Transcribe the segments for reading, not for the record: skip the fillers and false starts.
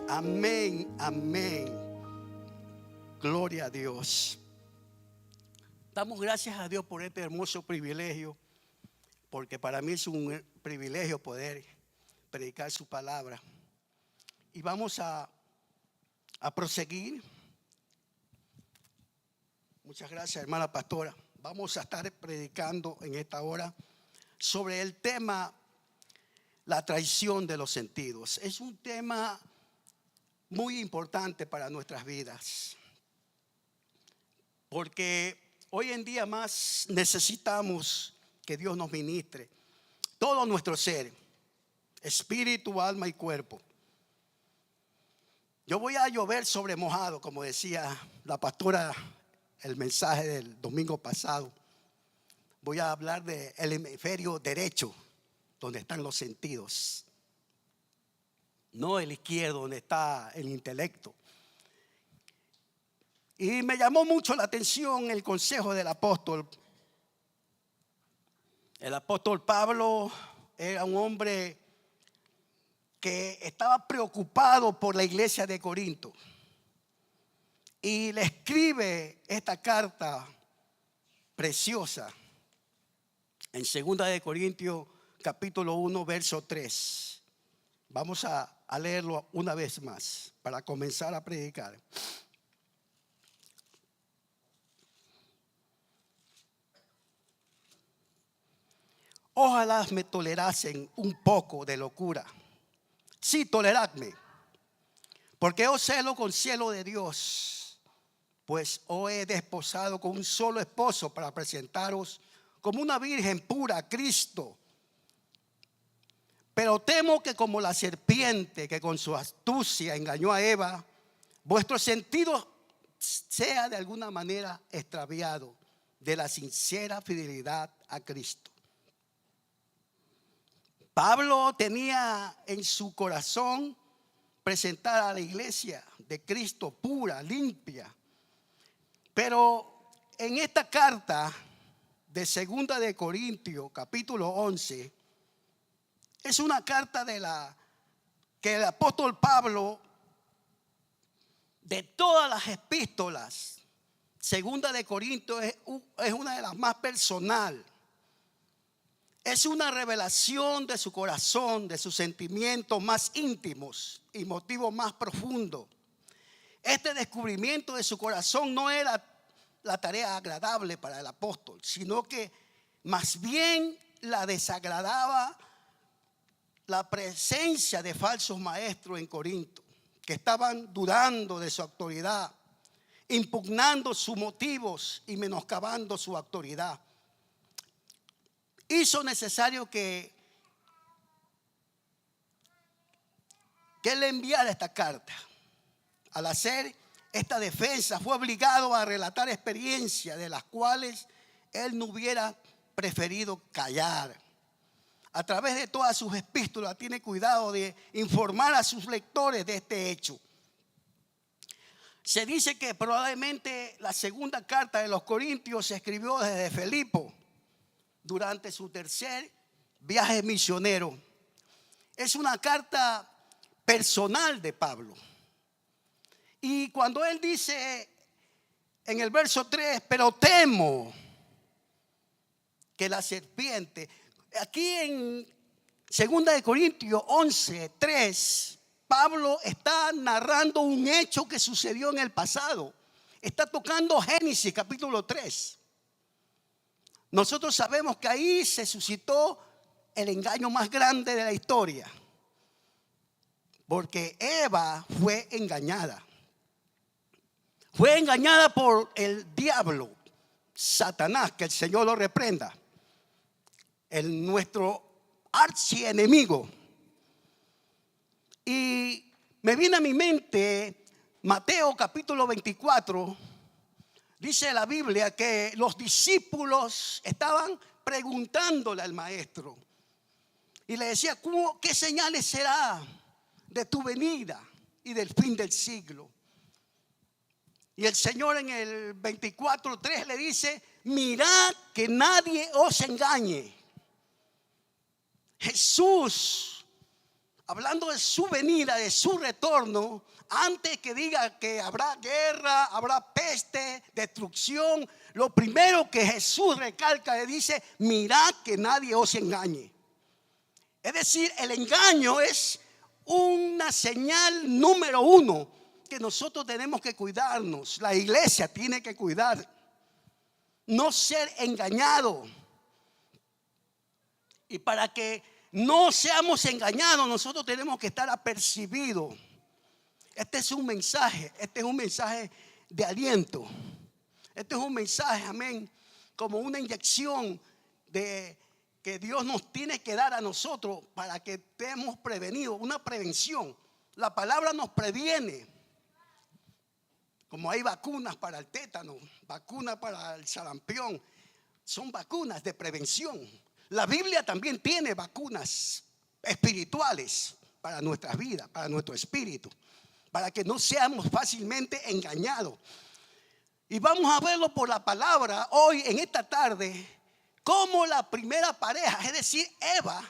Amén, amén. Gloria a Dios. Damos gracias a Dios por este hermoso privilegio, porque para mí es un privilegio poder predicar su palabra. Y vamos a proseguir. Muchas gracias, hermana pastora. Vamos a estar predicando en esta hora sobre el tema la traición de los sentidos. Es un tema muy importante para nuestras vidas, porque hoy en día más necesitamos que Dios nos ministre todo nuestro ser, espíritu, alma y cuerpo. Yo voy a llover sobre mojado, como decía la pastora el mensaje del domingo pasado. Voy a hablar del hemisferio derecho, donde están los sentidos, no el izquierdo, donde está el intelecto. Y me llamó mucho la atención el consejo del apóstol. El apóstol Pablo era un hombre que estaba preocupado por la iglesia de Corinto. Y le escribe esta carta preciosa en 2 de Corintios capítulo 1 verso 3. Vamos a leerlo una vez más para comenzar a predicar. Ojalá me tolerasen un poco de locura. Sí, toleradme, porque os celo con celo de Dios, pues os he desposado con un solo esposo para presentaros como una virgen pura a Cristo. Pero temo que como la serpiente que con su astucia engañó a Eva, vuestro sentido sea de alguna manera extraviado de la sincera fidelidad a Cristo. Pablo tenía en su corazón presentar a la iglesia de Cristo pura, limpia. Pero en esta carta de 2 de Corintios capítulo 11 es una carta que el apóstol Pablo, de todas las epístolas, 2 de Corintios es una de las más personal. Es una revelación de su corazón, de sus sentimientos más íntimos y motivos más profundos. Este descubrimiento de su corazón no era la tarea agradable para el apóstol, sino que más bien la desagradaba la presencia de falsos maestros en Corinto, que estaban dudando de su autoridad, impugnando sus motivos y menoscabando su autoridad. Hizo necesario que él le enviara esta carta. Al hacer esta defensa fue obligado a relatar experiencias de las cuales él no hubiera preferido callar. A través de todas sus epístolas tiene cuidado de informar a sus lectores de este hecho. Se dice que probablemente la segunda carta de los Corintios se escribió desde Filipo durante su tercer viaje misionero. Es una carta personal de Pablo. Y cuando él dice en el verso 3, pero temo que la serpiente, aquí en 2 de Corintios 11, 3, Pablo está narrando un hecho que sucedió en el pasado. Está tocando Génesis capítulo 3. Nosotros sabemos que ahí se suscitó el engaño más grande de la historia, porque Eva fue engañada. Fue engañada por el diablo, Satanás, que el Señor lo reprenda, nuestro archienemigo. Y me viene a mi mente Mateo capítulo 24. Dice la Biblia que los discípulos estaban preguntándole al maestro y le decía: ¿qué señales será de tu venida y del fin del siglo? Y el Señor en el 24:3 le dice: mirad que nadie os engañe. Jesús hablando de su venida, de su retorno, antes que diga que habrá guerra, habrá peste, destrucción, lo primero que Jesús recalca le dice: mirad que nadie os engañe. Es decir, el engaño es una señal número uno que nosotros tenemos que cuidarnos. La iglesia tiene que cuidar, no ser engañado. Y para que no seamos engañados, nosotros tenemos que estar apercibidos. Este es un mensaje de aliento. Este es un mensaje, amén, como una inyección de que Dios nos tiene que dar a nosotros para que estemos prevenidos, una prevención. La palabra nos previene. Como hay vacunas para el tétano, vacunas para el sarampión, son vacunas de prevención. La Biblia también tiene vacunas espirituales para nuestras vidas, para nuestro espíritu, para que no seamos fácilmente engañados. Y vamos a verlo por la palabra hoy, en esta tarde, cómo la primera pareja, es decir, Eva,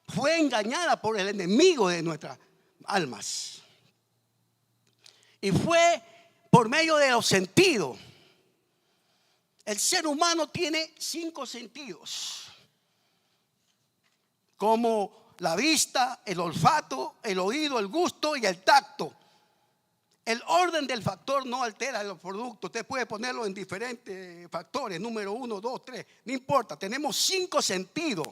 fue engañada por el enemigo de nuestras almas. Y fue por medio de los sentidos. El ser humano tiene 5 sentidos, como la vista, el olfato, el oído, el gusto y el tacto. El orden del factor no altera los productos. Usted puede ponerlo en diferentes factores, número 1, 2, 3, no importa. Tenemos 5 sentidos: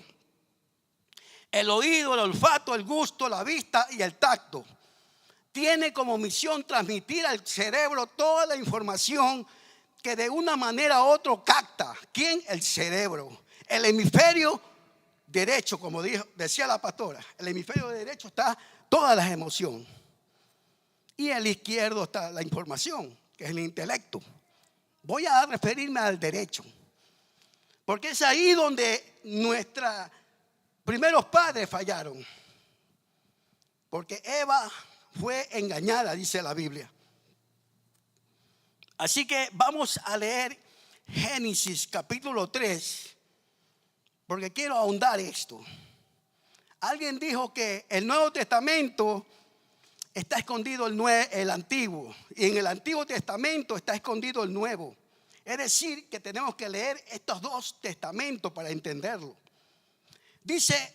el oído, el olfato, el gusto, la vista y el tacto. Tiene como misión transmitir al cerebro toda la información que de una manera u otra capta. ¿Quién? El cerebro. El hemisferio derecho, como decía la pastora, el hemisferio derecho está todas las emociones. Y el izquierdo está la información, que es el intelecto. Voy a referirme al derecho, porque es ahí donde nuestros primeros padres fallaron. Porque Eva fue engañada, dice la Biblia. Así que vamos a leer Génesis capítulo 3, porque quiero ahondar esto. Alguien dijo que el Nuevo Testamento está escondido el Antiguo, y en el Antiguo Testamento está escondido el Nuevo. Es decir, que tenemos que leer estos 2 testamentos para entenderlo. Dice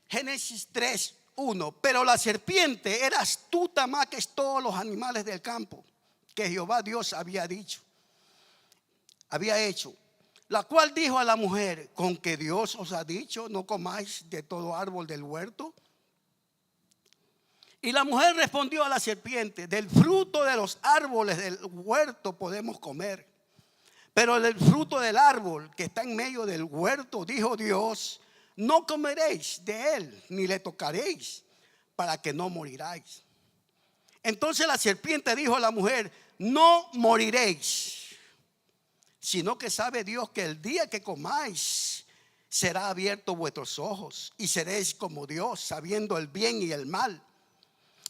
Génesis 3:1: pero la serpiente era astuta más que todos los animales del campo que Jehová Dios había hecho, la cual dijo a la mujer: ¿con que Dios os ha dicho, no comáis de todo árbol del huerto? Y la mujer respondió a la serpiente: del fruto de los árboles del huerto podemos comer, pero del fruto del árbol que está en medio del huerto, dijo Dios, no comeréis de él, ni le tocaréis, para que no moriráis. Entonces la serpiente dijo a la mujer: no moriréis, sino que sabe Dios que el día que comáis será abierto vuestros ojos y seréis como Dios, sabiendo el bien y el mal.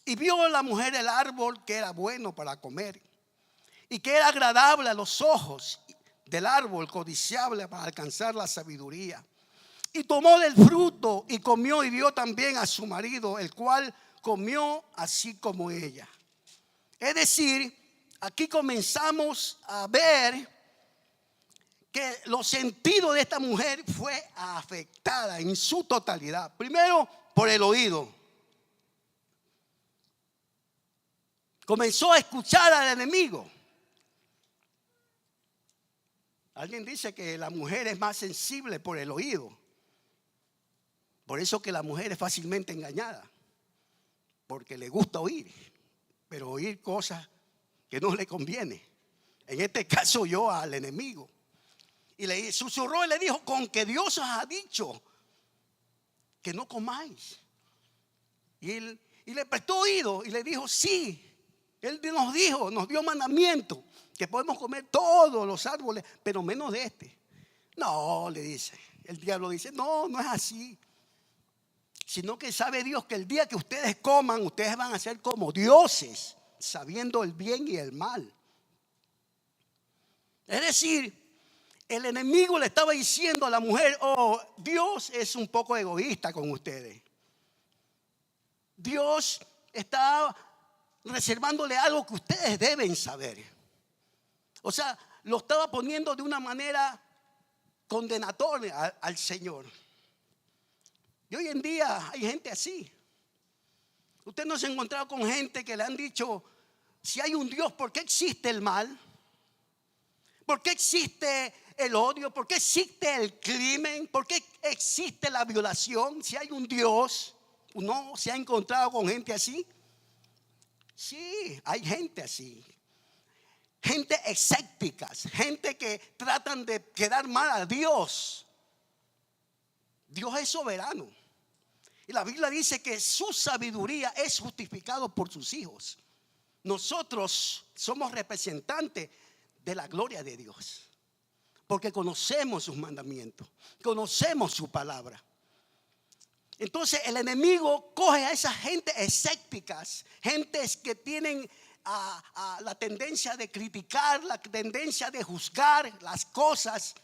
Y vio la mujer el árbol que era bueno para comer y que era agradable a los ojos, del árbol codiciable para alcanzar la sabiduría. Y tomó del fruto y comió, y dio también a su marido, el cual comió así como ella. Es decir, aquí comenzamos a ver que los sentidos de esta mujer fue afectada en su totalidad. Primero, por el oído. Comenzó a escuchar al enemigo. Alguien dice que la mujer es más sensible por el oído. Por eso que la mujer es fácilmente engañada, porque le gusta oír, pero oír cosas que no le conviene. En este caso oyó al enemigo y le susurró y le dijo: con que Dios os ha dicho que no comáis. Y le prestó oído y le dijo: sí, él nos dio mandamiento que podemos comer todos los árboles, pero menos de este. No, le dice, el diablo dice: no, no es así. Sino que sabe Dios que el día que ustedes coman, ustedes van a ser como dioses, sabiendo el bien y el mal. Es decir, el enemigo le estaba diciendo a la mujer: oh, Dios es un poco egoísta con ustedes. Dios está reservándole algo que ustedes deben saber. O sea, lo estaba poniendo de una manera condenatoria al Señor. Y hoy en día hay gente así. Usted no se ha encontrado con gente que le han dicho: si hay un Dios, ¿por qué existe el mal? ¿Por qué existe el odio? ¿Por qué existe el crimen? ¿Por qué existe la violación? Si hay un Dios, ¿no se ha encontrado con gente así? Sí, hay gente así. Gente escépticas, gente que tratan de quedar mal a Dios. Dios es soberano. Y la Biblia dice que su sabiduría es justificado por sus hijos. Nosotros somos representantes de la gloria de Dios, porque conocemos sus mandamientos, conocemos su palabra. Entonces el enemigo coge a esa gente escépticas, gentes que tienen a la tendencia de criticar, la tendencia de juzgar las cosas,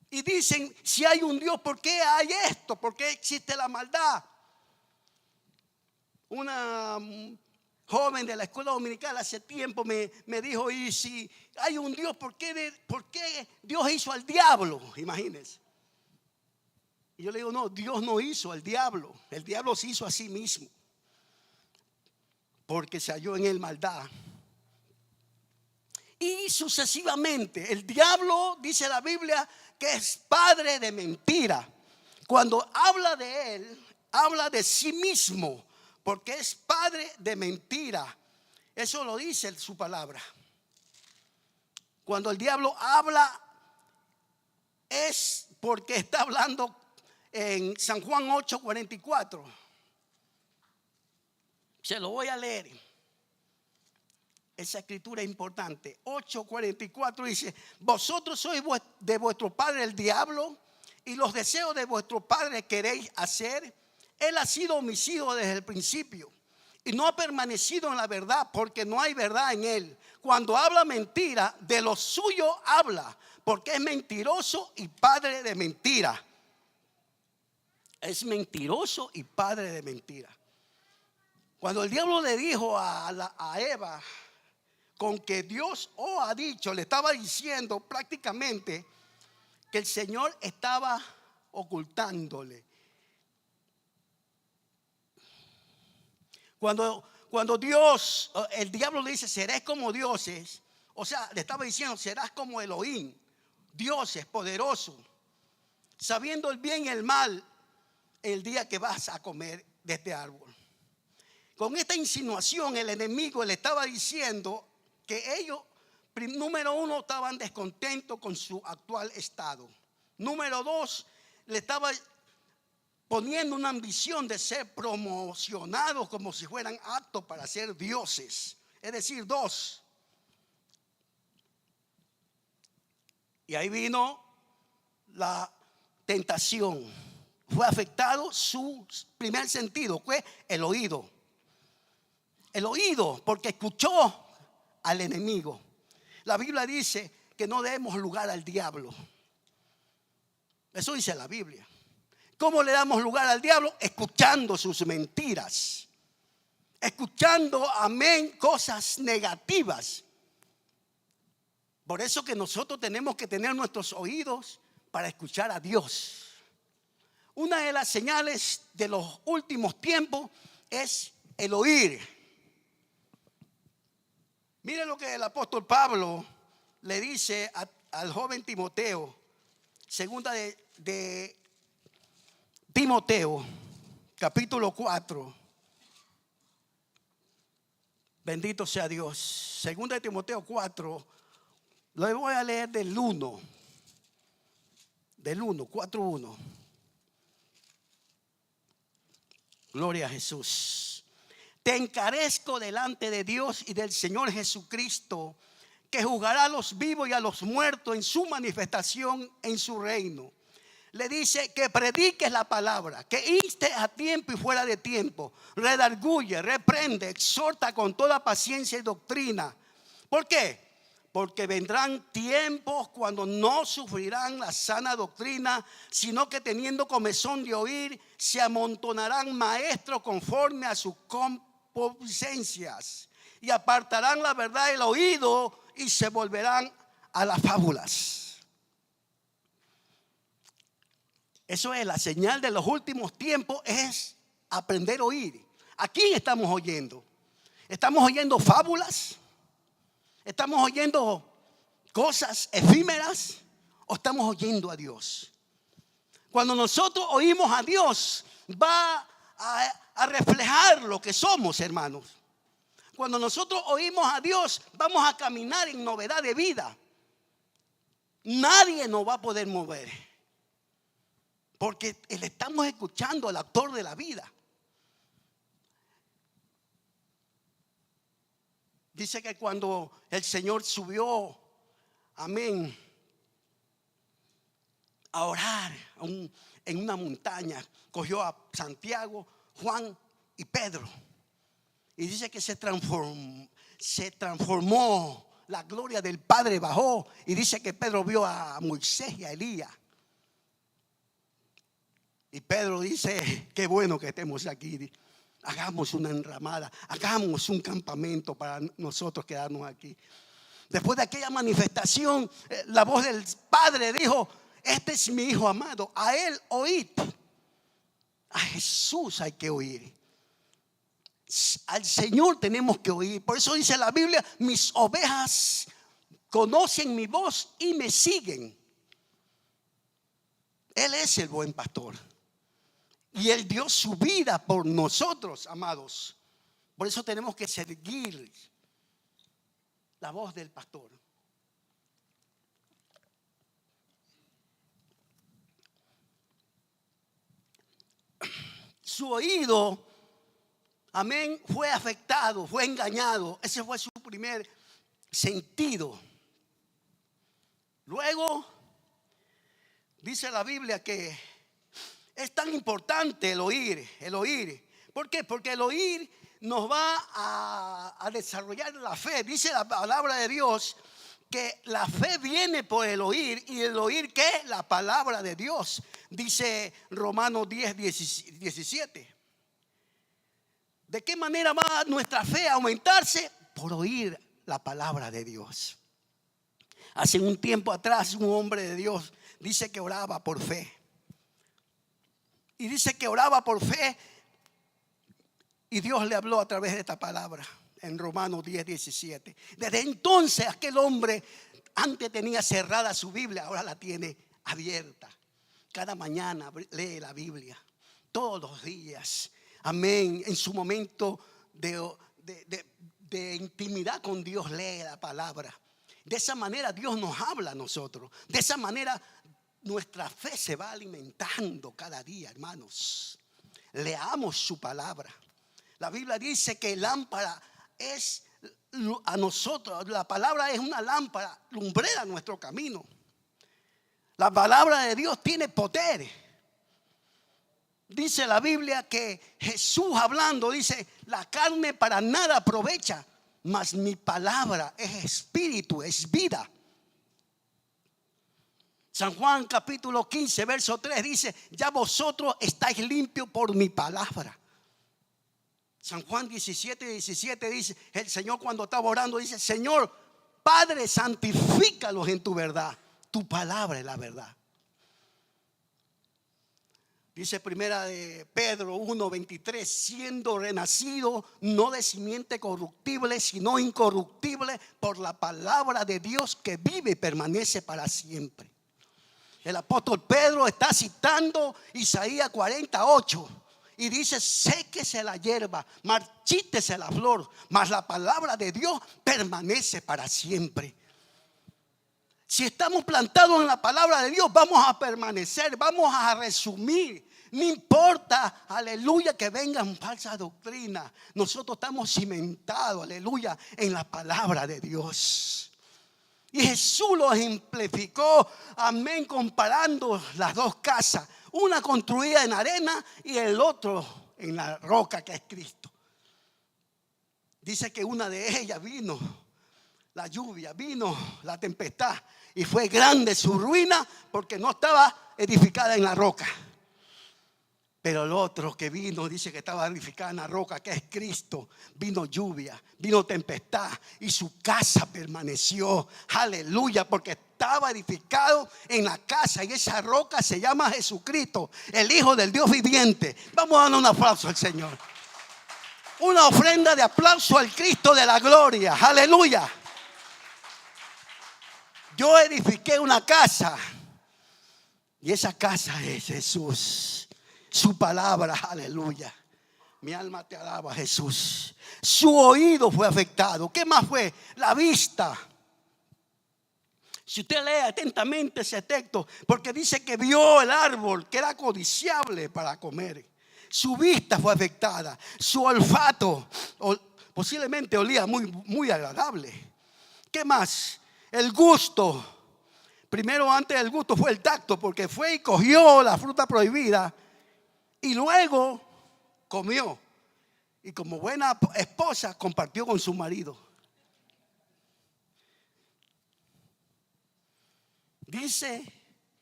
y dicen: si hay un Dios, ¿por qué hay esto? ¿Por qué existe la maldad? Una joven de la escuela dominical hace tiempo me dijo: y si hay un Dios, ¿por qué Dios hizo al diablo? Imagínense. Y yo le digo: no, Dios no hizo al diablo. El diablo se hizo a sí mismo, porque se halló en él maldad. Y sucesivamente, el diablo, dice la Biblia, que es padre de mentira. Cuando habla de él, habla de sí mismo, porque es padre de mentira. Eso lo dice su palabra. Cuando el diablo habla, es porque está hablando en San Juan 8:44. Se lo voy a leer. Esa escritura es importante. 8:44 dice: vosotros sois de vuestro padre el diablo, y los deseos de vuestro padre queréis hacer. Él ha sido homicida desde el principio y no ha permanecido en la verdad, porque no hay verdad en él. Cuando habla mentira, de lo suyo habla, porque es mentiroso y padre de mentira. Es mentiroso y padre de mentira. Cuando el diablo le dijo a Eva, con que Dios ha dicho, le estaba diciendo prácticamente que el Señor estaba ocultándole. Cuando Dios, el diablo le dice: serás como dioses, o sea, le estaba diciendo: serás como Elohim, dioses poderosos, sabiendo el bien y el mal, el día que vas a comer de este árbol. Con esta insinuación, el enemigo le estaba diciendo que ellos, número uno, estaban descontentos con su actual estado. Número dos, le estaba poniendo una ambición de ser promocionados como si fueran aptos para ser dioses. Es decir, dos. Y ahí vino la tentación. Fue afectado su primer sentido, fue el oído. El oído, porque escuchó al enemigo. La Biblia dice que no demos lugar al diablo. Eso dice la Biblia. ¿Cómo le damos lugar al diablo? Escuchando sus mentiras, escuchando, amén, cosas negativas. Por eso que nosotros tenemos que tener nuestros oídos para escuchar a Dios. Una de las señales de los últimos tiempos es el oír. Mire lo que el apóstol Pablo le dice al joven Timoteo. Segunda de Timoteo, capítulo 4. Bendito sea Dios. Segunda de Timoteo 4. Lo voy a leer del 1. Del 1, 4:1. Gloria a Jesús. Te encarezco delante de Dios y del Señor Jesucristo, que juzgará a los vivos y a los muertos en su manifestación en su reino. Le dice que prediques la palabra, que inste a tiempo y fuera de tiempo, redarguye, reprende, exhorta con toda paciencia y doctrina. ¿Por qué? Porque vendrán tiempos cuando no sufrirán la sana doctrina, sino que teniendo comezón de oír, se amontonarán maestros conforme a sus concupiscencias, y apartarán la verdad del oído y se volverán a las fábulas. Eso es la señal de los últimos tiempos, es aprender a oír. ¿A quién estamos oyendo? ¿Estamos oyendo fábulas? ¿Estamos oyendo cosas efímeras o estamos oyendo a Dios? Cuando nosotros oímos a Dios, va a reflejar lo que somos, hermanos. Cuando nosotros oímos a Dios, vamos a caminar en novedad de vida. Nadie nos va a poder mover, porque le estamos escuchando al autor de la vida. Dice que cuando el Señor subió, amén, a orar en una montaña, cogió a Santiago, Juan y Pedro. Y dice que se transformó, la gloria del Padre bajó. Y dice que Pedro vio a Moisés y a Elías. Y Pedro dice, qué bueno que estemos aquí. Hagamos una enramada, hagamos un campamento para nosotros quedarnos aquí. Después de aquella manifestación, la voz del Padre dijo, este es mi Hijo amado, a Él oíd. A Jesús hay que oír. Al Señor tenemos que oír. Por eso dice la Biblia, mis ovejas conocen mi voz y me siguen. Él es el buen pastor. Y Él dio su vida por nosotros, amados. Por eso tenemos que seguir la voz del pastor. Su oído, amén, fue afectado, fue engañado. Ese fue su primer sentido. Luego, dice la Biblia que es tan importante el oír. ¿Por qué? Porque el oír nos va a desarrollar la fe. Dice la palabra de Dios que la fe viene por el oír. ¿Y el oír qué? La palabra de Dios. Dice Romanos 10:17. ¿De qué manera va nuestra fe a aumentarse? Por oír la palabra de Dios. Hace un tiempo atrás un hombre de Dios dice que oraba por fe. Y dice que oraba por fe y Dios le habló a través de esta palabra en Romanos 10:17. Desde entonces aquel hombre antes tenía cerrada su Biblia, ahora la tiene abierta. Cada mañana lee la Biblia, todos los días. Amén. En su momento de intimidad con Dios lee la palabra. De esa manera Dios nos habla a nosotros. De esa manera nuestra fe se va alimentando cada día, hermanos. Leamos su palabra. La Biblia dice que lámpara es a nosotros. La palabra es una lámpara, lumbrera nuestro camino. La palabra de Dios tiene poder. Dice la Biblia que Jesús hablando dice, la carne para nada aprovecha, mas mi palabra es espíritu, es vida. San Juan capítulo 15 verso 3 dice, ya vosotros estáis limpios por mi palabra. San Juan 17:17 dice, el Señor cuando estaba orando dice, Señor Padre, santifícalos en tu verdad. Tu palabra es la verdad. Dice primera de Pedro 1:23, siendo renacido no de simiente corruptible, sino incorruptible por la palabra de Dios que vive y permanece para siempre. El apóstol Pedro está citando Isaías 48 y dice, séquese la hierba, marchítese la flor, mas la palabra de Dios permanece para siempre. Si estamos plantados en la palabra de Dios, vamos a permanecer, vamos a resumir. No importa, aleluya, que vengan falsas doctrinas. Nosotros estamos cimentados, aleluya, en la palabra de Dios. Y Jesús lo ejemplificó, amén, comparando las dos casas. Una construida en arena y el otro en la roca que es Cristo. Dice que una de ellas vino la lluvia, vino la tempestad y fue grande su ruina porque no estaba edificada en la roca. Pero el otro que vino dice que estaba edificada en la roca, que es Cristo. Vino lluvia, vino tempestad y su casa permaneció. Aleluya, porque estaba edificado en la casa y esa roca se llama Jesucristo, el Hijo del Dios viviente. Vamos a darle un aplauso al Señor. Una ofrenda de aplauso al Cristo de la gloria. Aleluya. Yo edifiqué una casa y esa casa es Jesús. Su palabra, aleluya. Mi alma te alaba, Jesús. Su oído fue afectado. ¿Qué más fue? La vista. Si usted lee atentamente ese texto, porque dice que vio el árbol que era codiciable para comer. Su vista fue afectada. Su olfato posiblemente olía muy agradable. ¿Qué más? El gusto. Primero, antes del gusto, fue el tacto, porque fue y cogió la fruta prohibida y luego comió. Y como buena esposa compartió con su marido. Dice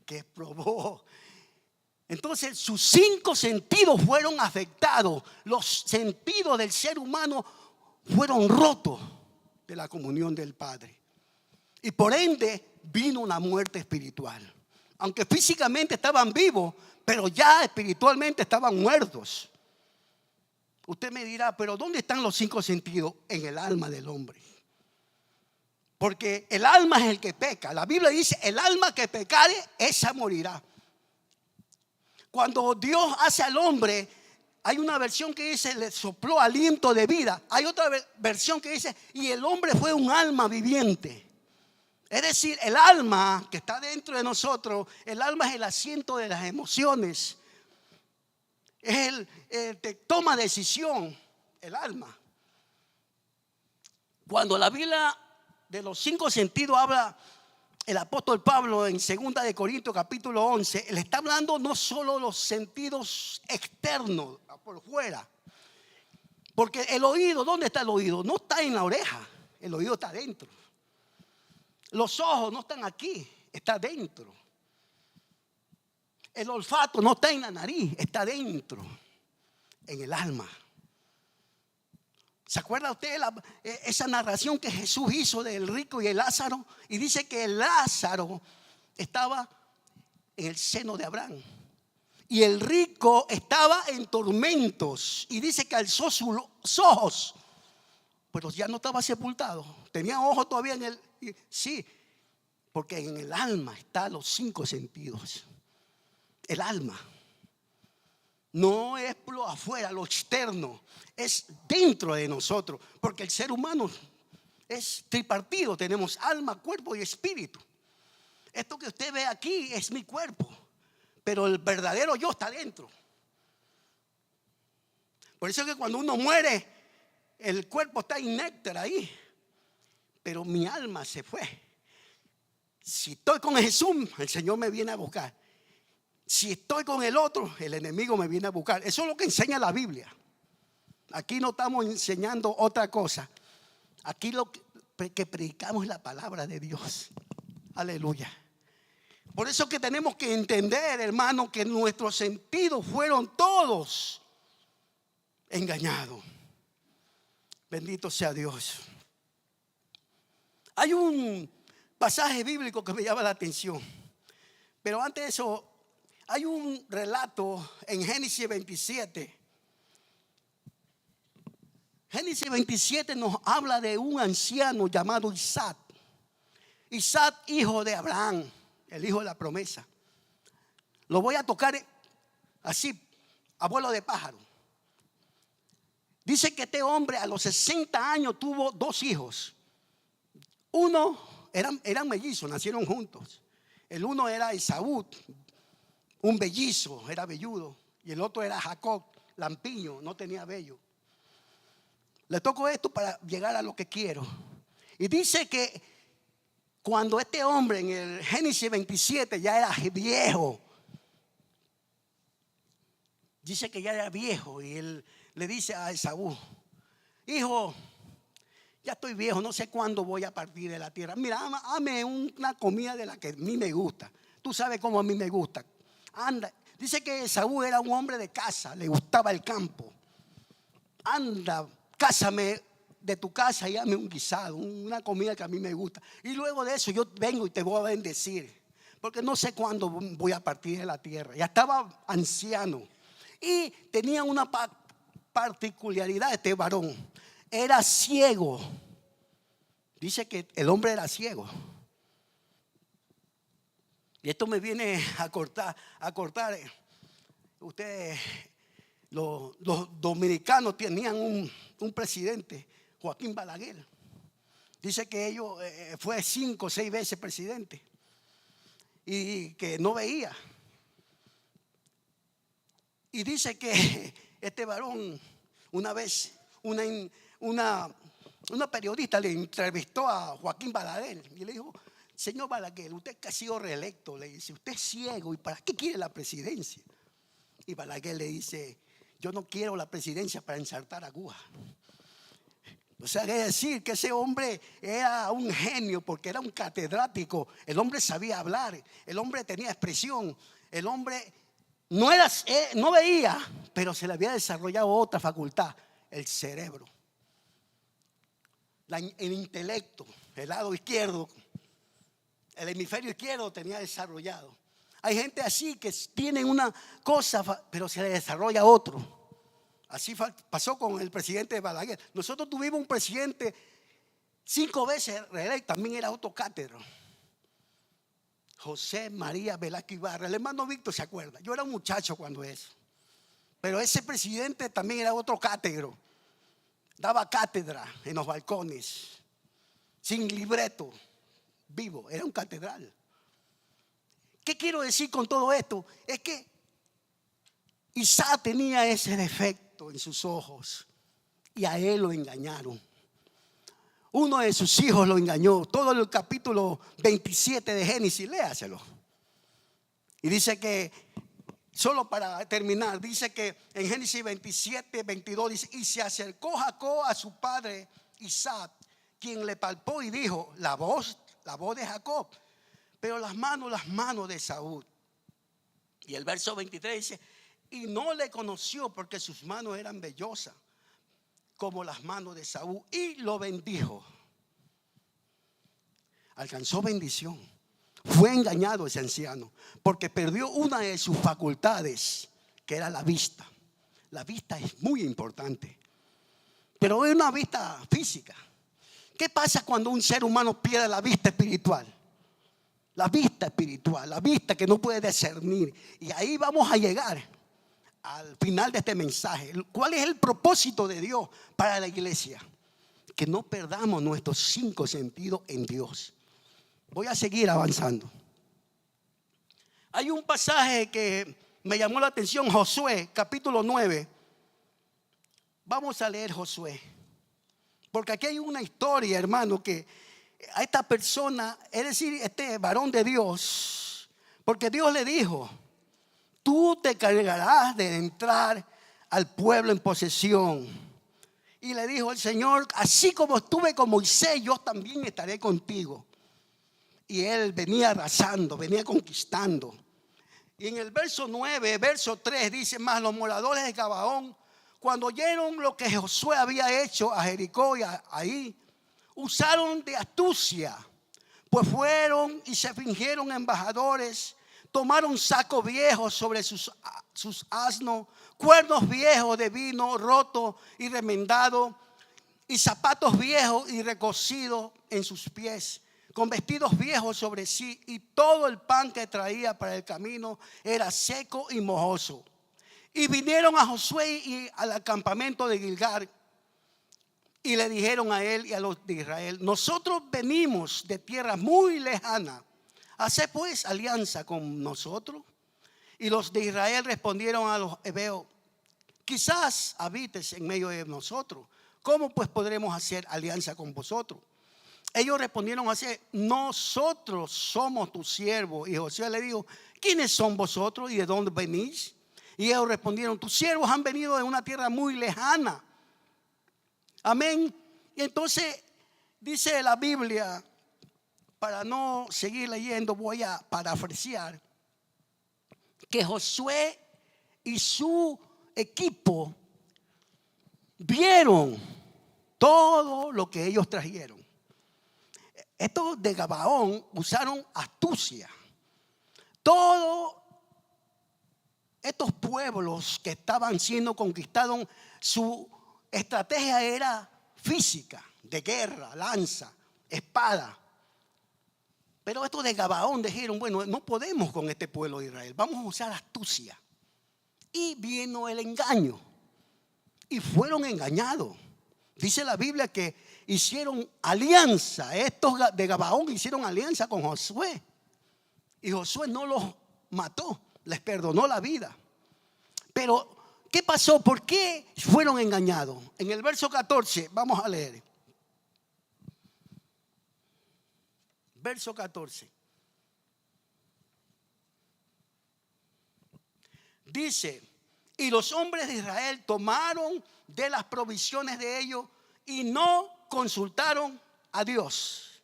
que probó. Entonces sus 5 sentidos fueron afectados. Los sentidos del ser humano fueron rotos de la comunión del Padre. Y por ende vino una muerte espiritual. Aunque físicamente estaban vivos, pero ya espiritualmente estaban muertos. Usted me dirá, pero ¿dónde están los 5 sentidos? En el alma del hombre. Porque el alma es el que peca. La Biblia dice, el alma que pecare, esa morirá. Cuando Dios hace al hombre, hay una versión que dice, le sopló aliento de vida. Hay otra versión que dice, y el hombre fue un alma viviente. Es decir, el alma que está dentro de nosotros, el alma es el asiento de las emociones. Es el que toma decisión, el alma. Cuando la Biblia de los 5 sentidos habla el apóstol Pablo en 2 de Corintios capítulo 11, le está hablando no solo los sentidos externos, por fuera. Porque el oído, ¿dónde está el oído? No está en la oreja, el oído está dentro. Los ojos no están aquí, está dentro. El olfato no está en la nariz, está dentro, en el alma. ¿Se acuerda usted esa narración que Jesús hizo del rico y el Lázaro? Y dice que el Lázaro estaba en el seno de Abraham y el rico estaba en tormentos. Y dice que alzó sus ojos, pero ya no estaba sepultado. Tenía ojos todavía en el... Sí, porque en el alma están los 5 sentidos. El alma. No es lo afuera, lo externo, es dentro de nosotros, porque el ser humano es tripartido, tenemos alma, cuerpo y espíritu. Esto que usted ve aquí es mi cuerpo, pero el verdadero yo está dentro. Por eso es que cuando uno muere, el cuerpo está inerte ahí, pero mi alma se fue. Si estoy con Jesús, el Señor me viene a buscar. Si estoy con el otro, el enemigo me viene a buscar. Eso es lo que enseña la Biblia. Aquí no estamos enseñando otra cosa. Aquí lo que predicamos es la palabra de Dios. Aleluya. Por eso que tenemos que entender, hermano, que nuestros sentidos fueron todos engañados. Bendito sea Dios. Hay un pasaje bíblico que me llama la atención. Pero antes de eso, hay un relato en Génesis 27. Génesis 27 nos habla de un anciano llamado Isaac. Isaac, hijo de Abraham, el hijo de la promesa. Lo voy a tocar así, a vuelo de pájaro. Dice que este hombre a los 60 años tuvo 2 hijos. Uno, eran mellizos, nacieron juntos. El uno era Esaú, un bellizo, era velludo. Y el otro era Jacob, lampiño, no tenía vello. Le toco esto para llegar a lo que quiero. Y dice que cuando este hombre en el Génesis 27 ya era viejo, dice que ya era viejo, y él le dice a Esaú: hijo, ya estoy viejo, no sé cuándo voy a partir de la tierra. Mira, hazme una comida de la que a mí me gusta. Tú sabes cómo a mí me gusta. Anda, dice que Esaú era un hombre de casa, le gustaba el campo. Anda, cásame de tu casa y hazme un guisado, una comida que a mí me gusta. Y luego de eso yo vengo y te voy a bendecir, porque no sé cuándo voy a partir de la tierra. Ya estaba anciano y tenía una particularidad este varón. Era ciego. Dice que el hombre era ciego. Y esto me viene a cortar. Ustedes, los dominicanos tenían un presidente, Joaquín Balaguer. Dice que ellos fue 5 o 6 veces presidente y que no veía. Y dice que este varón, una vez, una periodista le entrevistó a Joaquín Balaguer y le dijo: señor Balaguer, usted que ha sido reelecto, le dice, usted es ciego, ¿y para qué quiere la presidencia? Y Balaguer le dice: yo no quiero la presidencia para ensartar agujas. O sea, es decir, que ese hombre era un genio porque era un catedrático. El hombre sabía hablar, el hombre tenía expresión, el hombre no veía, pero se le había desarrollado otra facultad, el cerebro, el intelecto, el lado izquierdo, el hemisferio izquierdo tenía desarrollado. Hay gente así que tienen una cosa, pero se le desarrolla otro. Así pasó con el presidente Balaguer. Nosotros tuvimos un presidente 5 veces reelecto, también era otro cátedro, José María Velasco Ibarra. El hermano Víctor se acuerda. Yo era un muchacho cuando eso. Pero ese presidente también era otro cátedro. Daba cátedra en los balcones, sin libreto, vivo. Era un catedral. ¿Qué quiero decir con todo esto? Es que Isaac tenía ese defecto en sus ojos y a él lo engañaron. Uno de sus hijos lo engañó. Todo el capítulo 27 de Génesis, léaselo. Y dice que, solo para terminar, dice que en Génesis 27, 22 dice: y se acercó Jacob a su padre Isaac, quien le palpó y dijo: la voz de Jacob, pero las manos de Esaú. Y el verso 23 dice: y no le conoció porque sus manos eran vellosas como las manos de Esaú, y lo bendijo. Alcanzó bendición. Fue engañado ese anciano porque perdió una de sus facultades, que era la vista. La vista es muy importante, pero es una vista física. ¿Qué pasa cuando un ser humano pierde la vista espiritual? La vista espiritual, la vista que no puede discernir. Y ahí vamos a llegar al final de este mensaje. ¿Cuál es el propósito de Dios para la iglesia? Que no perdamos nuestros 5 sentidos en Dios. Voy a seguir avanzando. Hay un pasaje que me llamó la atención, Josué, capítulo 9. Vamos a leer Josué, porque aquí hay una historia, hermano, que a esta persona, es decir, este varón de Dios, porque Dios le dijo: tú te cargarás de entrar al pueblo en posesión. Y le dijo el Señor: así como estuve con Moisés, yo también estaré contigo. Y él venía arrasando, venía conquistando. Y en el verso 9, verso 3 dice: mas los moradores de Gabaón, cuando oyeron lo que Josué había hecho a Jericó y ahí, usaron de astucia, pues fueron y se fingieron embajadores. Tomaron sacos viejos sobre sus asnos, cuernos viejos de vino roto y remendado, y zapatos viejos y recocidos en sus pies, con vestidos viejos sobre sí, y todo el pan que traía para el camino era seco y mojoso. Y vinieron a Josué y al campamento de Gilgal, y le dijeron a él y a los de Israel: nosotros venimos de tierra muy lejana, haced pues alianza con nosotros. Y los de Israel respondieron a los hebeos: quizás habites en medio de nosotros, ¿cómo pues podremos hacer alianza con vosotros? Ellos respondieron así: nosotros somos tus siervos. Y Josué le dijo: ¿quiénes son vosotros y de dónde venís? Y ellos respondieron: tus siervos han venido de una tierra muy lejana. Amén. Y entonces Dice la Biblia, para no seguir leyendo, voy a parafrasear, que Josué y su equipo vieron todo lo que ellos trajeron. Estos de Gabaón usaron astucia. Todos estos pueblos que estaban siendo conquistados, su estrategia era física, de guerra, lanza, espada. Pero estos de Gabaón dijeron, bueno, no podemos con este pueblo de Israel, vamos a usar astucia. Y vino el engaño. Y fueron engañados. Dice la Biblia que hicieron alianza. Estos de Gabaón hicieron alianza con Josué. Y Josué no los mató, les perdonó la vida. Pero, ¿qué pasó? ¿Por qué fueron engañados? En el verso 14, vamos a leer. Verso 14. Dice, y los hombres de Israel tomaron de las provisiones de ellos y no consultaron a Dios.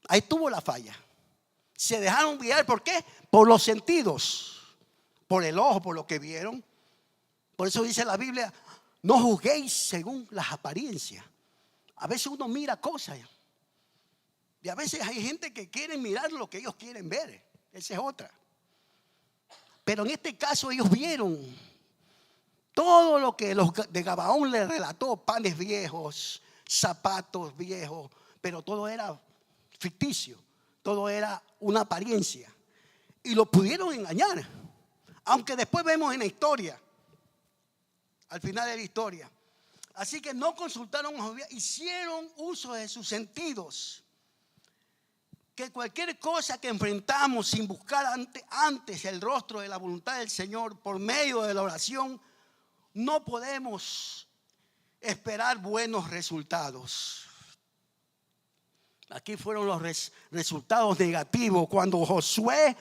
Ahí tuvo la falla. Se dejaron guiar, ¿por qué? Por los sentidos, por el ojo, por lo que vieron. Por eso dice la Biblia, no juzguéis según las apariencias. A veces uno mira cosas y a veces hay gente que quiere mirar lo que ellos quieren ver. Esa es otra. Pero en este caso ellos vieron todo lo que los de Gabaón les relató, panes viejos, zapatos viejos, pero todo era ficticio, todo era una apariencia. Y lo pudieron engañar, aunque después vemos en la historia, al final de la historia. Así que no consultaron a Jehová, hicieron uso de sus sentidos. Que cualquier cosa que enfrentamos sin buscar antes el rostro de la voluntad del Señor por medio de la oración, no podemos esperar buenos resultados. Aquí fueron los resultados negativos. Cuando Josué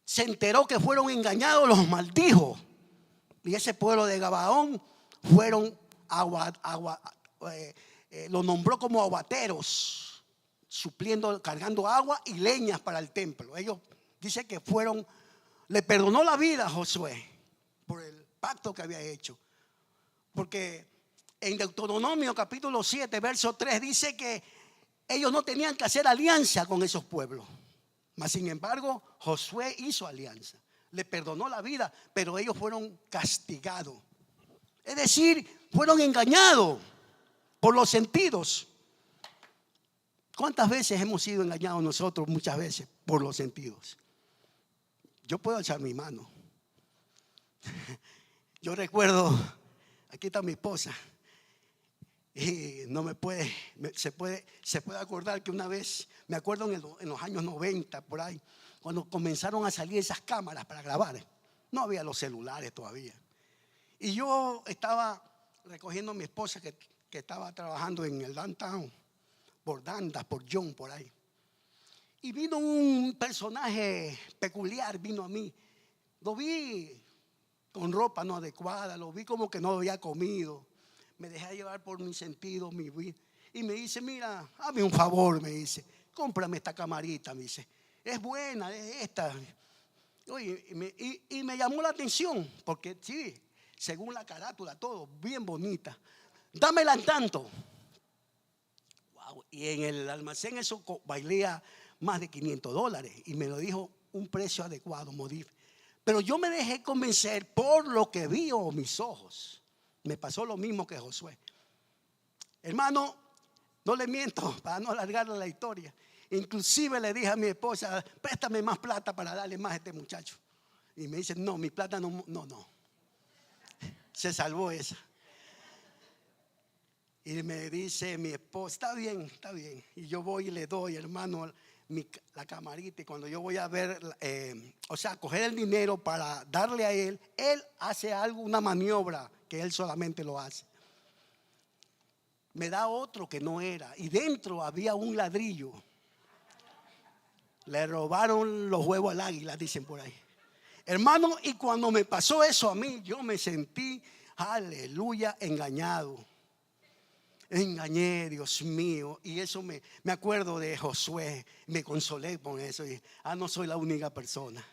se enteró que fueron engañados, los maldijo. Y ese pueblo de Gabaón lo nombró como aguateros, cargando agua y leñas para el templo. Ellos dicen que le perdonó la vida a Josué por el pacto que había hecho. Porque en Deuteronomio capítulo 7, verso 3 dice que ellos no tenían que hacer alianza con esos pueblos. Mas sin embargo, Josué hizo alianza. Le perdonó la vida, pero ellos fueron castigados. Es decir, fueron engañados por los sentidos. ¿Cuántas veces hemos sido engañados nosotros? Muchas veces por los sentidos. Yo puedo alzar mi mano. Yo recuerdo, aquí está mi esposa, y no se puede acordar que una vez, me acuerdo en los años 90 por ahí, cuando comenzaron a salir esas cámaras para grabar. No había los celulares todavía. Y yo estaba recogiendo a mi esposa que estaba trabajando en el downtown, por Dandas, por John, por ahí. Y vino un personaje peculiar, vino a mí. Lo vi con ropa no adecuada, lo vi como que no había comido. Me dejé llevar por mi sentido, mi vida. Y me dice, mira, hazme un favor, me dice, cómprame esta camarita, me dice. Es buena, es esta. Oye, y me llamó la atención, porque sí, según la carátula, todo bien bonita. Dámela en tanto. Wow. Y en el almacén eso valía más de $500 y me lo dijo un precio adecuado, Modif. Pero yo me dejé convencer por lo que vi con mis ojos. Me pasó lo mismo que Josué. Hermano, no le miento para no alargar la historia. Inclusive le dije a mi esposa, préstame más plata para darle más a este muchacho. Y me dice, no, mi plata no. Se salvó esa. Y me dice mi esposa, está bien. Y yo voy y le doy, hermano, la camarita. Y cuando yo voy a ver, coger el dinero para darle a él hace algo, una maniobra que él solamente lo hace. Me da otro que no era. Y dentro había un ladrillo. Le robaron los huevos al águila, dicen por ahí. Hermano, y cuando me pasó eso a mí, yo me sentí, aleluya, engañado. engañé, Dios mío. Y eso me acuerdo de Josué. Me consolé con eso. Y, no soy la única persona.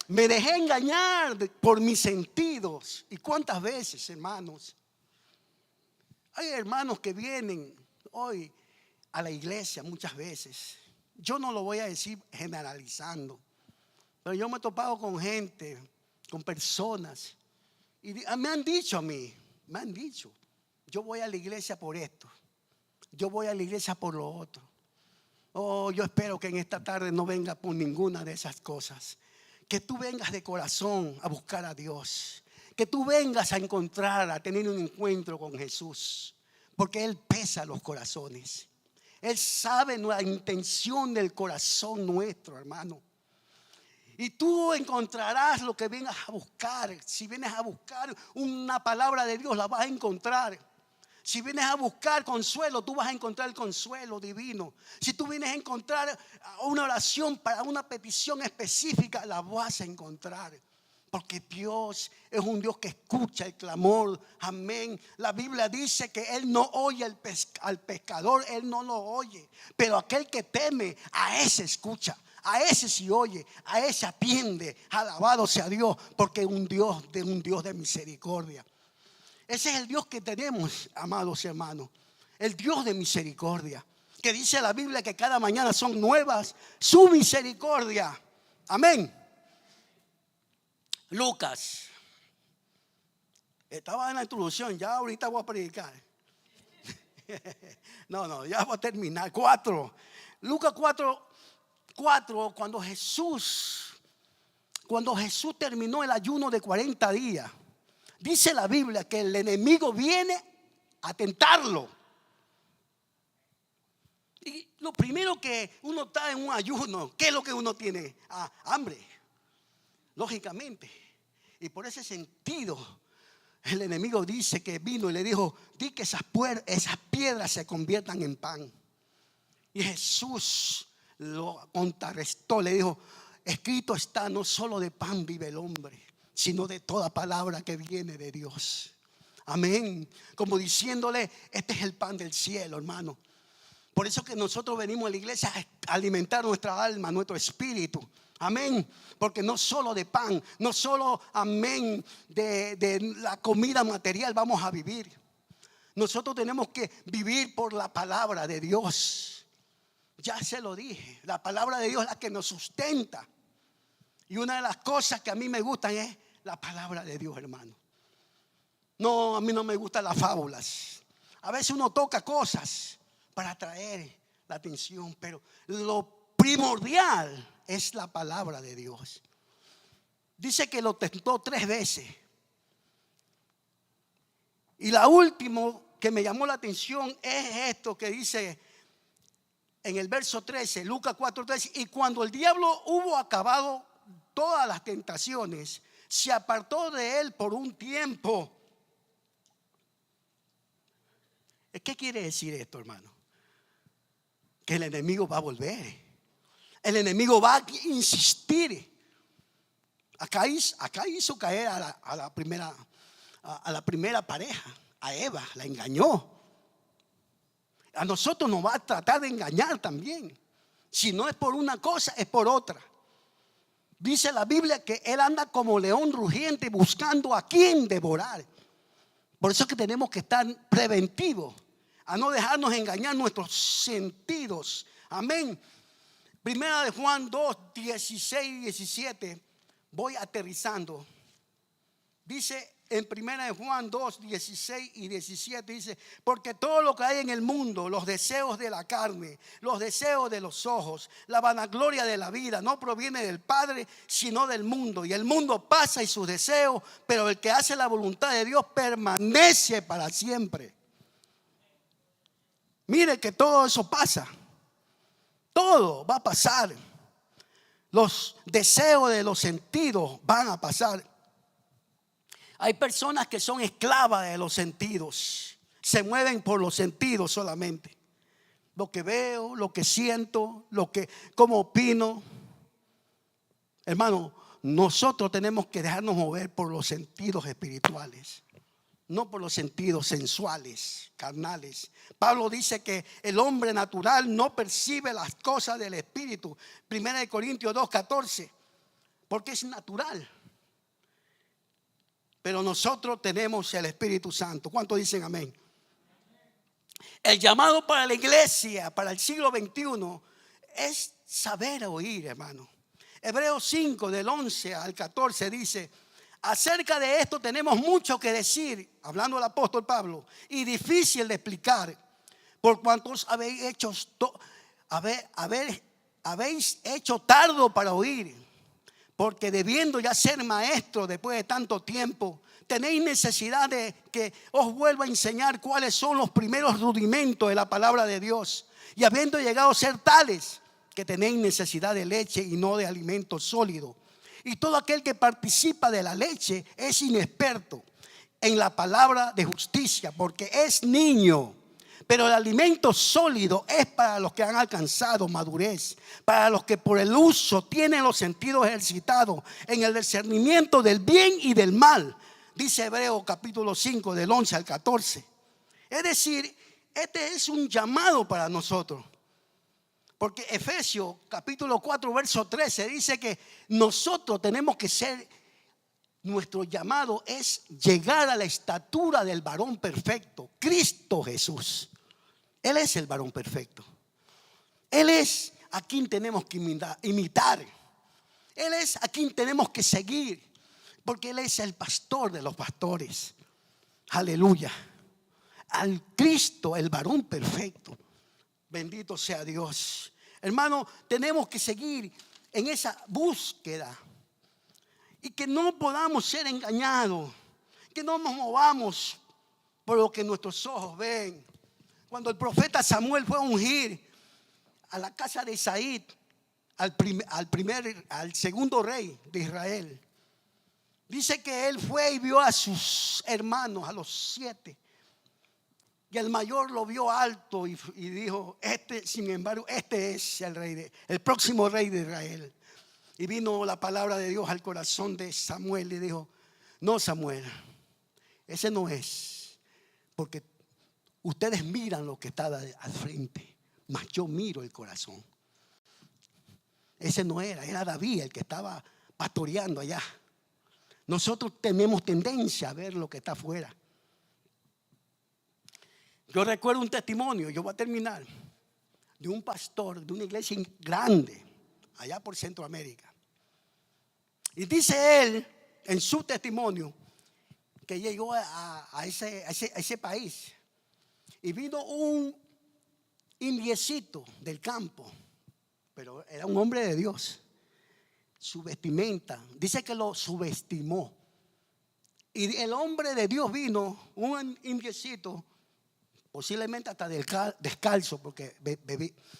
Me dejé engañar por mis sentidos. ¿Y cuántas veces, hermanos? Hay hermanos que vienen hoy a la iglesia muchas veces. Yo no lo voy a decir generalizando, pero yo me he topado con gente, con personas, y me han dicho, yo voy a la iglesia por esto, yo voy a la iglesia por lo otro. Oh, yo espero que en esta tarde no venga por ninguna de esas cosas. Que tú vengas de corazón a buscar a Dios. Que tú vengas a encontrar, a tener un encuentro con Jesús. Porque Él pesa los corazones. Él sabe la intención del corazón nuestro, hermano. Y tú encontrarás lo que vengas a buscar. Si vienes a buscar una palabra de Dios, la vas a encontrar. Si vienes a buscar consuelo, tú vas a encontrar el consuelo divino. Si tú vienes a encontrar una oración para una petición específica, la vas a encontrar. Porque Dios es un Dios que escucha el clamor. Amén. La Biblia dice que Él no oye al pescador, Él no lo oye. Pero aquel que teme, a ese escucha. A ese sí oye, a ese atiende. Alabado sea Dios, porque es un Dios de misericordia. Ese es el Dios que tenemos, amados hermanos. El Dios de misericordia. Que dice la Biblia que cada mañana son nuevas su misericordia. Amén. Lucas. Estaba en la introducción, ya ahorita voy a predicar. No, ya voy a terminar. 4. Lucas 4, cuando Jesús terminó el ayuno de 40 días. Dice la Biblia que el enemigo viene a tentarlo. Y lo primero que uno está en un ayuno, ¿qué es lo que uno tiene? Hambre, lógicamente. Y por ese sentido, el enemigo dice que vino y le dijo: di que esas piedras se conviertan en pan. Y Jesús lo contrarrestó, le dijo: escrito está, no solo de pan vive el hombre, sino de toda palabra que viene de Dios. Amén. Como diciéndole, este es el pan del cielo, hermano. Por eso que nosotros venimos a la iglesia a alimentar nuestra alma, nuestro espíritu. Amén. Porque no solo de pan, no solo, amén, de la comida material vamos a vivir. Nosotros tenemos que vivir por la palabra de Dios. Ya se lo dije, la palabra de Dios es la que nos sustenta. Y una de las cosas que a mí me gustan es la palabra de Dios, hermano. No, a mí no me gustan las fábulas. A veces uno toca cosas para atraer la atención, pero lo primordial es la palabra de Dios. Dice que lo tentó 3 veces. Y la última que me llamó la atención es esto que dice en el verso 13, Lucas 4:13. Y cuando el diablo hubo acabado todas las tentaciones, se apartó de él por un tiempo. ¿Qué quiere decir esto, hermano? Que el enemigo va a volver. El enemigo va a insistir. Acá hizo caer a la primera pareja, a Eva, la engañó. A nosotros nos va a tratar de engañar también. Si no es por una cosa, es por otra. Dice la Biblia que Él anda como león rugiente buscando a quien devorar. Por eso es que tenemos que estar preventivos, a no dejarnos engañar nuestros sentidos. Amén. Primera de Juan 2, 16 y 17. Voy aterrizando. Dice en Primera de Juan 2, 16 y 17, dice: porque todo lo que hay en el mundo, los deseos de la carne, los deseos de los ojos, la vanagloria de la vida, no proviene del Padre, sino del mundo. Y el mundo pasa y sus deseos, pero el que hace la voluntad de Dios permanece para siempre. Mire que todo eso pasa. Todo va a pasar. Los deseos de los sentidos van a pasar. Hay personas que son esclavas de los sentidos. Se mueven por los sentidos solamente. Lo que veo, lo que siento, cómo opino. Hermano, nosotros tenemos que dejarnos mover por los sentidos espirituales. no por los sentidos sensuales, carnales. Pablo dice que el hombre natural no percibe las cosas del Espíritu. 1 Corintios 2:14, porque es natural. Pero nosotros tenemos el Espíritu Santo. ¿Cuántos dicen amén? El llamado para la iglesia, para el siglo XXI, es saber oír, hermano. Hebreos 5, del 11 al 14 dice: acerca de esto tenemos mucho que decir, hablando el apóstol Pablo, y difícil de explicar, por cuantos habéis hecho tardo para oír, porque debiendo ya ser maestros después de tanto tiempo, tenéis necesidad de que os vuelva a enseñar cuáles son los primeros rudimentos de la palabra de Dios, y habiendo llegado a ser tales, que tenéis necesidad de leche y no de alimento sólido. Y todo aquel que participa de la leche es inexperto en la palabra de justicia, porque es niño. Pero el alimento sólido es para los que han alcanzado madurez, para los que por el uso tienen los sentidos ejercitados en el discernimiento del bien y del mal. Dice Hebreos capítulo 5, del 11 al 14. Es decir, este es un llamado para nosotros. Porque Efesios capítulo 4 verso 13 dice que nosotros tenemos que ser, nuestro llamado es llegar a la estatura del varón perfecto, Cristo Jesús. Él es el varón perfecto. Él es a quien tenemos que imitar. Él es a quien tenemos que seguir, porque Él es el pastor de los pastores. Aleluya. Al Cristo, el varón perfecto. Bendito sea Dios. Hermano, tenemos que seguir en esa búsqueda y que no podamos ser engañados, que no nos movamos por lo que nuestros ojos ven. Cuando el profeta Samuel fue a ungir a la casa de Isaí al segundo rey de Israel, dice que él fue y vio a sus hermanos, a los 7. Y el mayor lo vio alto y dijo: sin embargo, este es el próximo rey de Israel. Y vino la palabra de Dios al corazón de Samuel y dijo: no, Samuel, ese no es, porque ustedes miran lo que está al frente, mas yo miro el corazón. Ese no era David el que estaba pastoreando allá. Nosotros tenemos tendencia a ver lo que está afuera. Yo recuerdo un testimonio, yo voy a terminar, de un pastor de una iglesia grande allá por Centroamérica. Y dice él en su testimonio que llegó a ese país y vino un indiecito del campo, pero era un hombre de Dios. Su vestimenta, dice que lo subestimó. Y el hombre de Dios vino, un indiecito, posiblemente hasta descalzo, porque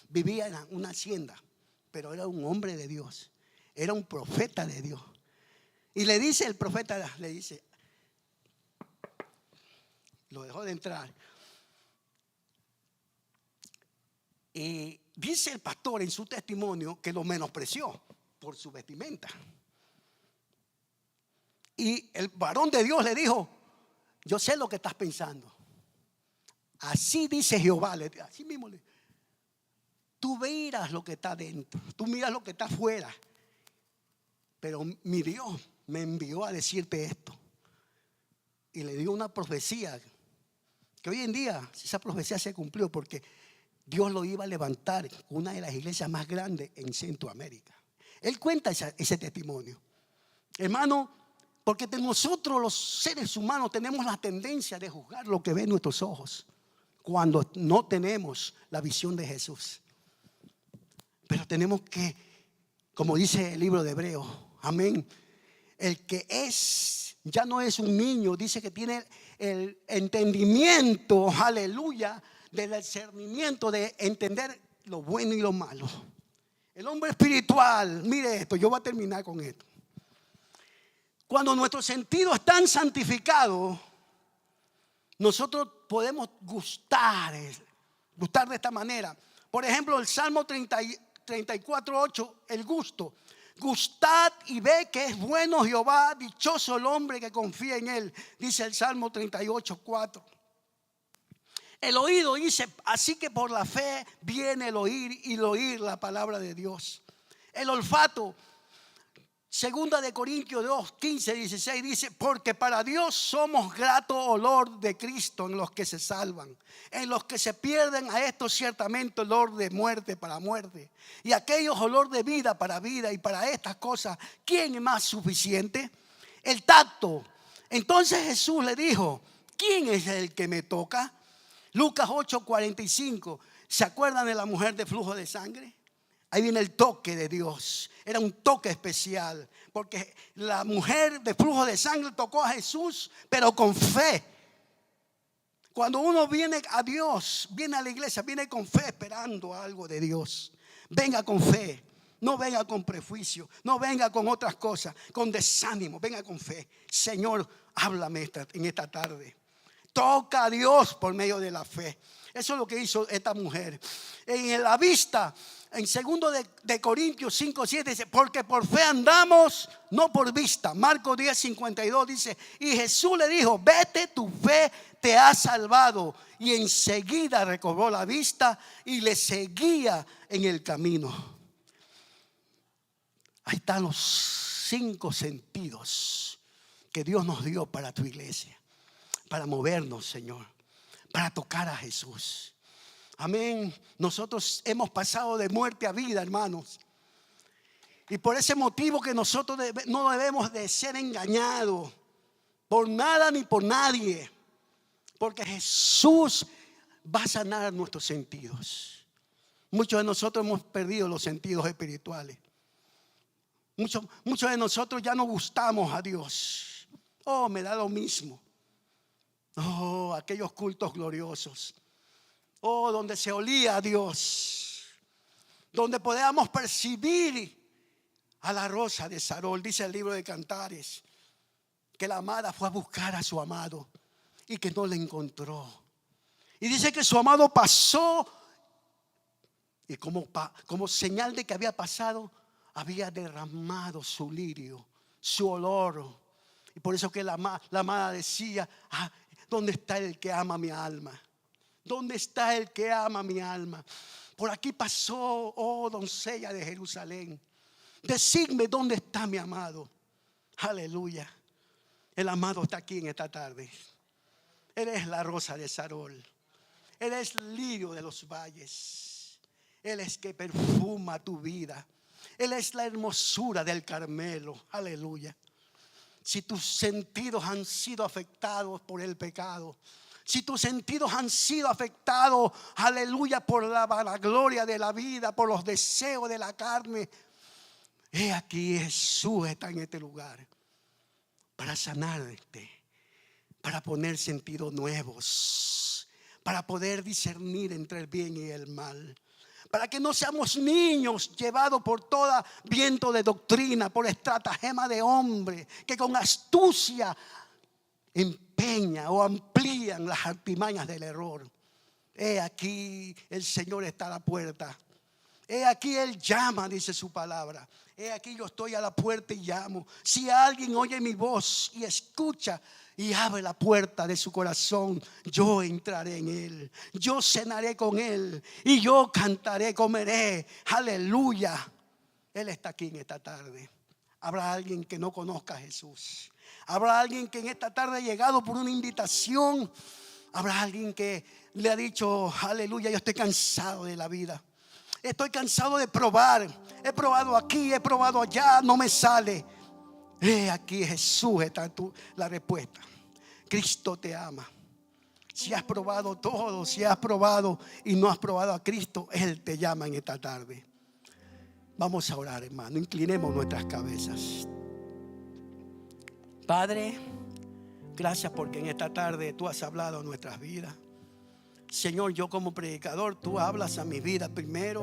vivía en una hacienda, pero era un hombre de Dios, era un profeta de Dios. Y le dice el profeta, lo dejó de entrar. Y dice el pastor en su testimonio que lo menospreció por su vestimenta. Y el varón de Dios le dijo: yo sé lo que estás pensando. Así dice Jehová, así mismo tú miras lo que está dentro, tú miras lo que está afuera, pero mi Dios me envió a decirte esto. Y le dio una profecía que hoy en día esa profecía se cumplió, porque Dios lo iba a levantar, una de las iglesias más grandes en Centroamérica. Él cuenta ese testimonio, hermano, porque nosotros los seres humanos tenemos la tendencia de juzgar lo que ven nuestros ojos cuando no tenemos la visión de Jesús. Pero tenemos que, como dice el libro de Hebreos, amén, el que ya no es un niño, dice que tiene el entendimiento, aleluya, del discernimiento de entender lo bueno y lo malo. El hombre espiritual, mire esto, yo voy a terminar con esto. Cuando nuestros sentidos están santificados, nosotros podemos gustar de esta manera. Por ejemplo, el Salmo 34:8, el gusto. Gustad y ve que es bueno Jehová, dichoso el hombre que confía en él, dice el Salmo 38:4. El oído dice, así que por la fe viene el oír y el oír la palabra de Dios. El olfato, segunda de Corintios 2:15-16 dice, porque para Dios somos grato olor de Cristo en los que se salvan. En los que se pierden, a estos ciertamente olor de muerte para muerte, y aquellos olor de vida para vida. Y para estas cosas, ¿quién es más suficiente? El tacto. Entonces Jesús le dijo, ¿quién es el que me toca? Lucas 8:45. ¿Se acuerdan de la mujer de flujo de sangre? Ahí viene el toque de Dios. Era un toque especial, porque la mujer de flujo de sangre tocó a Jesús, pero con fe. Cuando uno viene a Dios, viene a la iglesia, viene con fe, esperando algo de Dios. Venga con fe, no venga con prejuicio, no venga con otras cosas, con desánimo, venga con fe. Señor, háblame en esta tarde. Toca a Dios por medio de la fe. Eso es lo que hizo esta mujer. En la vista, en 2 de Corintios 5:7 dice, porque por fe andamos, no por vista. Marcos 10:52 dice, y Jesús le dijo, vete, tu fe te ha salvado. Y enseguida recobró la vista y le seguía en el camino. Ahí están los 5 sentidos que Dios nos dio para tu iglesia, para movernos, Señor, para tocar a Jesús. Amén. Nosotros hemos pasado de muerte a vida, hermanos. Y por ese motivo que nosotros no debemos de ser engañados por nada ni por nadie. Porque Jesús va a sanar nuestros sentidos. Muchos de nosotros hemos perdido los sentidos espirituales. Muchos de nosotros ya no gustamos a Dios. Oh, me da lo mismo. Oh, aquellos cultos gloriosos. Oh, donde se olía a Dios. Donde podíamos percibir a la rosa de Sarol. Dice el libro de Cantares que la amada fue a buscar a su amado y que no le encontró. Y dice que su amado pasó y como señal de que había pasado, había derramado su lirio, su olor. Y por eso que la amada decía, ¿dónde está el que ama mi alma? ¿Dónde está el que ama mi alma? Por aquí pasó, oh doncella de Jerusalén. Decidme dónde está mi amado. Aleluya. El amado está aquí en esta tarde. Él es la rosa de Sarol. Él es el lirio de los valles. Él es que perfuma tu vida. Él es la hermosura del Carmelo. Aleluya. Si tus sentidos han sido afectados por el pecado, si tus sentidos han sido afectados, aleluya, por la vanagloria de la vida, por los deseos de la carne, he aquí Jesús está en este lugar para sanarte, para poner sentidos nuevos, para poder discernir entre el bien y el mal, para que no seamos niños llevados por todo viento de doctrina, por estratagema de hombre que con astucia empeña o amplían las artimañas del error. He aquí el Señor está a la puerta. He aquí Él llama, dice su palabra. He aquí yo estoy a la puerta y llamo. Si alguien oye mi voz y escucha y abre la puerta de su corazón, yo entraré en él, yo cenaré con él y yo cantaré, comeré. Aleluya. Él está aquí en esta tarde. Habrá alguien que no conozca a Jesús. Habrá alguien que en esta tarde ha llegado por una invitación. Habrá alguien que le ha dicho, aleluya, yo estoy cansado de la vida. Estoy cansado de probar. He probado aquí, he probado allá, no me sale. Aquí Jesús está la respuesta. Cristo te ama. Si has probado todo, si has probado y no has probado a Cristo, Él te llama en esta tarde. Vamos a orar, hermano. Inclinemos nuestras cabezas. Padre, gracias porque en esta tarde tú has hablado a nuestras vidas. Señor, yo como predicador, tú hablas a mi vida primero.